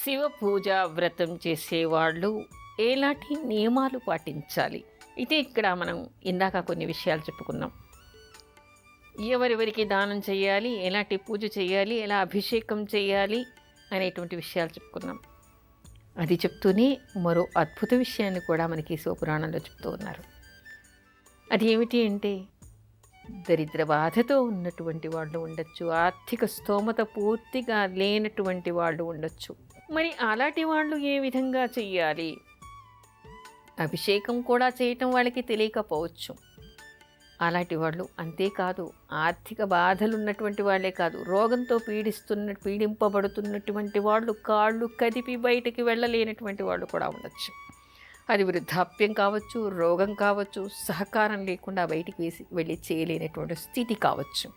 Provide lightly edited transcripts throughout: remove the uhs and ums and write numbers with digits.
శివ పూజ వ్రతం చేసేవాళ్ళు ఎలాంటి నియమాలు పాటించాలి? అయితే ఇక్కడ మనం ఇందాక కొన్ని విషయాలు చెప్పుకున్నాం. ఎవరెవరికి దానం చేయాలి, ఎలాంటి పూజ చేయాలి, ఎలా అభిషేకం చేయాలి అనేటువంటి విషయాలు చెప్పుకున్నాం. అది చెప్తూనే మరో అద్భుత విషయాన్ని కూడా మనకి శివపురాణంలో చెప్తూ ఉన్నారు. అది ఏమిటి అంటే, దరిద్ర బాధతో ఉన్నటువంటి వాళ్ళు ఉండొచ్చు, ఆర్థిక స్తోమత పూర్తిగా లేనటువంటి వాళ్ళు ఉండొచ్చు. మరి అలాంటి వాళ్ళు ఏ విధంగా చెయ్యాలి? అభిషేకం కూడా చేయటం వాళ్ళకి తెలియకపోవచ్చు. అలాంటి వాళ్ళు అంతేకాదు, ఆర్థిక బాధలు ఉన్నటువంటి వాళ్ళే కాదు, రోగంతో పీడింపబడుతున్నటువంటి వాళ్ళు, కాళ్ళు కదిపి బయటికి వెళ్ళలేనటువంటి వాళ్ళు కూడా ఉండొచ్చు. అది వృద్ధాప్యం కావచ్చు, రోగం కావచ్చు, సహకారం లేకుండా బయటికి వెళ్ళి చేయలేనటువంటి స్థితి కావచ్చు.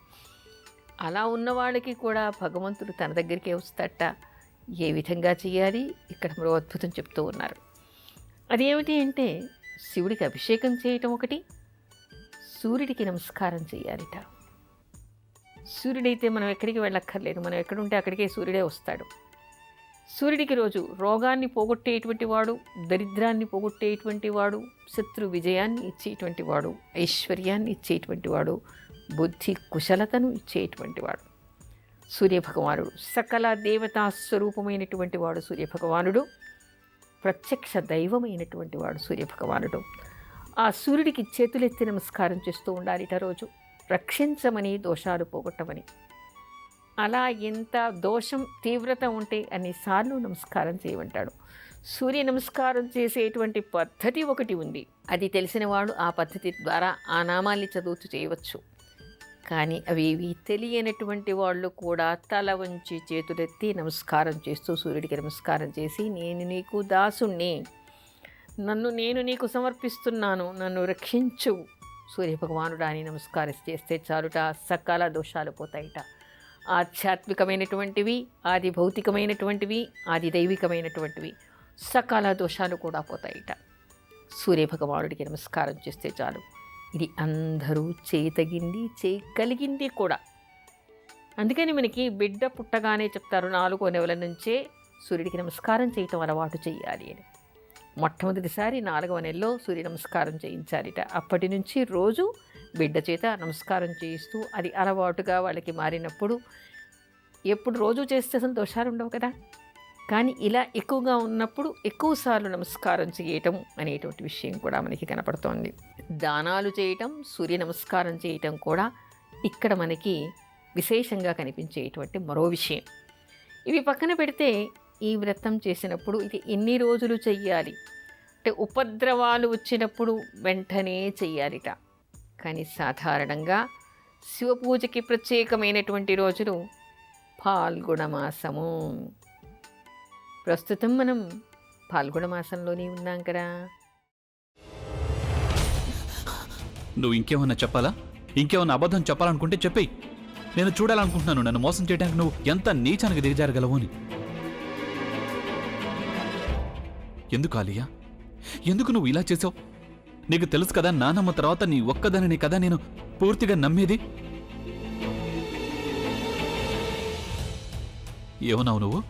అలా ఉన్న వాళ్ళకి కూడా భగవంతుడు తన దగ్గరికే వస్తాట. ఏ విధంగా చేయాలి? ఇక్కడ మరో అద్భుతం చెప్తూ ఉన్నారు. అదేమిటి అంటే, శివుడికి అభిషేకం చేయటం ఒకటి, సూర్యుడికి నమస్కారం చేయాలిట. సూర్యుడైతే మనం ఎక్కడికి వెళ్ళక్కర్లేదు, మనం ఎక్కడుంటే అక్కడికే సూర్యుడే వస్తాడు. సూర్యుడికి రోజు రోగాన్ని పోగొట్టేటువంటి వాడు, దరిద్రాన్ని పోగొట్టేటువంటి వాడు, శత్రు విజయాన్ని ఇచ్చేటువంటి వాడు, ఐశ్వర్యాన్ని ఇచ్చేటువంటి వాడు, బుద్ధి కుశలతను ఇచ్చేటువంటి వాడు సూర్యభగవానుడు. సకల దేవతా స్వరూపమైనటువంటి వాడు సూర్యభగవానుడు, ప్రత్యక్ష దైవమైనటువంటి వాడు సూర్యభగవానుడు. ఆ సూర్యుడికి చేతులెత్తి నమస్కారం చేస్తూ ఉండాలిట రోజు, రక్షించమని, దోషాలు పోగొట్టమని. అలా ఎంత దోషం తీవ్రత ఉంటే అన్నిసార్లు నమస్కారం చేయమంటాడు. సూర్య నమస్కారం చేసేటువంటి పద్ధతి ఒకటి ఉంది. అది తెలిసిన వాడు ఆ పద్ధతి ద్వారా ఆ నామాల్ని చదువుతూ చేయవచ్చు. కానీ అవేవి తెలియనటువంటి వాళ్ళు కూడా తల వంచి చేతులెత్తి నమస్కారం చేస్తూ సూర్యుడికి నమస్కారం చేసి, నేను నీకు దాసుణ్ణి, నేను నీకు సమర్పిస్తున్నాను, నన్ను రక్షించు సూర్యభగవానుడా అని నమస్కారం చేస్తే చాలుట, సకల దోషాలు పోతాయిట. ఆధ్యాత్మికమైనటువంటివి, ఆది భౌతికమైనటువంటివి, ఆది దైవికమైనటువంటివి సకల దోషాలు కూడా పోతాయిట. సూర్యభగవానుడికి నమస్కారం చేస్తే చాలు. ఇది అందరూ చేయతగింది, చేయగలిగింది కూడా. అందుకని మనకి బిడ్డ పుట్టగానే చెప్తారు, 4వ నెలల నుంచే సూర్యుడికి నమస్కారం చేయటం అలవాటు చేయాలి అని. మొట్టమొదటిసారి 4వ నెలలో సూర్య నమస్కారం చేయించాలిట. అప్పటి నుంచి రోజు బిడ్డ చేత నమస్కారం చేయిస్తూ అది అలవాటుగా వాళ్ళకి మారినప్పుడు, ఎప్పుడు రోజు చేస్తే అసలు దోషాలు ఉండవు కదా, కానీ ఇలా ఎక్కువగా ఉన్నప్పుడు ఎక్కువసార్లు నమస్కారం చేయటం అనేటువంటి విషయం కూడా మనకి కనపడుతోంది. దానాలు చేయటం, సూర్య నమస్కారం చేయటం కూడా ఇక్కడ మనకి విశేషంగా కనిపించేటువంటి మరో విషయం. ఇవి పక్కన పెడితే, ఈ వ్రతం చేసినప్పుడు ఇది ఎన్ని రోజులు చెయ్యాలి అంటే, ఉపద్రవాలు వచ్చినప్పుడు వెంటనే చెయ్యాలిట. కానీ సాధారణంగా శివపూజకి ప్రత్యేకమైనటువంటి రోజులు ఫాల్గుణ మాసము. ప్రస్తుతం మనం ఫాల్గుణ మాసంలోనే ఉన్నాం కదా. నువ్వు ఇంకేమన్నా చెప్పాలా? ఇంకేమన్నా అబద్ధం చెప్పాలనుకుంటే చెప్పేయి. నేను చూడాలనుకుంటున్నాను నన్ను మోసం చేయడానికి నువ్వు ఎంత నీచానికి దిగజారగలవు అని. ఎందుకు ఆలియా, ఎందుకు నువ్వు ఇలా చేసావు? నీకు తెలుసు కదా, నానమ్మ తర్వాత నీ ఒక్కదానిని కదా నేను పూర్తిగా నమ్మేది. ఏమన్నావు నువ్వు?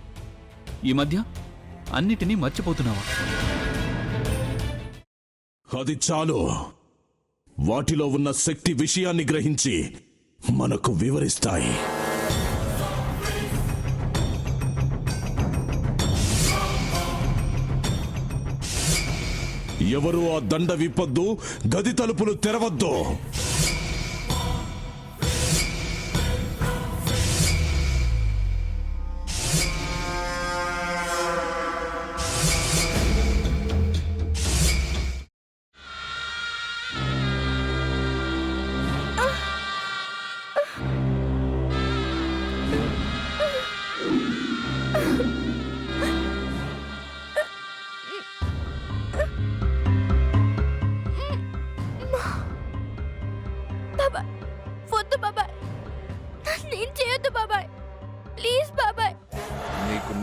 ఈ మధ్య అన్నిటినీ మర్చిపోతున్నావా? అది చాలు. వాటిలో ఉన్న శక్తి విషయాన్ని గ్రహించి మనకు వివరిస్తాయి. ఎవరు ఆ దండ విప్పొద్దు, గది తలుపులు తెరవద్దు.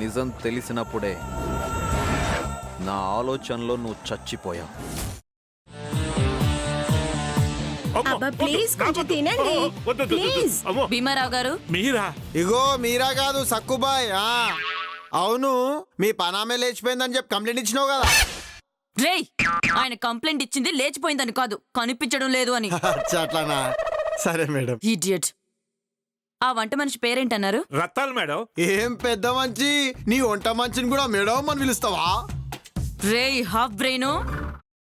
నిజం తెలిసినప్పుడే నా ఆలోచనలో నువ్వు చచ్చిపోయావు. భీమారావు గారు మీరా? ఇగో మీరా కాదు సక్కుబాయ్. అవును మీ పనామే లేచిపోయిందని చెప్పి కంప్లైంట్ ఇచ్చినావు కదా. రేయ్, ఆయన కంప్లైంట్ ఇచ్చింది లేచిపోయిందని కాదు, కనిపించడం లేదు అని. అచ్చా, అట్లానా? సరే మేడం. ఇడియట్. ఆ వంట మనిషి పేరేంటన్నారు? రత్తాలు మేడం. ఏం పెద్ద మంచి, నీ వంట మంచిని కూడా మేడం అని పిలుస్తావా? రేయ్ హాఫ్ బ్రెయిన్,